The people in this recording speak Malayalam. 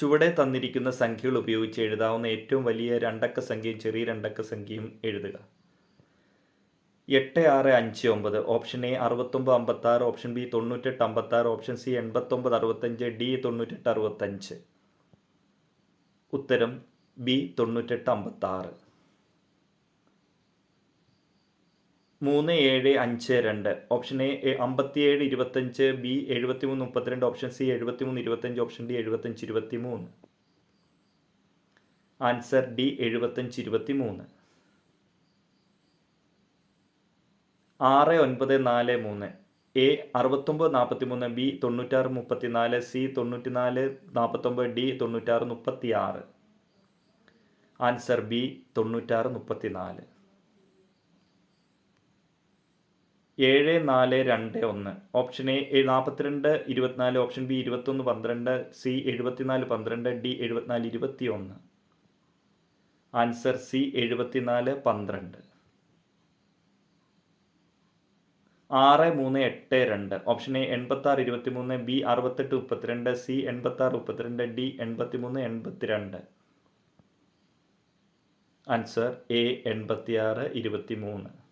ചുവടെ തന്നിരിക്കുന്ന സംഖ്യകൾ ഉപയോഗിച്ച് എഴുതാവുന്ന ഏറ്റവും വലിയ രണ്ടക്ക സംഖ്യയും ചെറിയ രണ്ടക്ക സംഖ്യയും എഴുതുക. 8659, option A 6956, option B 9856, option C 8965, D 9865. ഉത്തരം B 9856. 3752, option A 5725, B 7332, option C 7325, option D 7523. Answer D 7523. 6943, A 6943, B 9634, C 9449, D 9636. Answer B 9634. 7421, option A 4224, option B 2112, C 7412, D 7421. Answer C 7412. 6382, option A 8623, B 6832, C 8632, D 8382. Answer A 8623.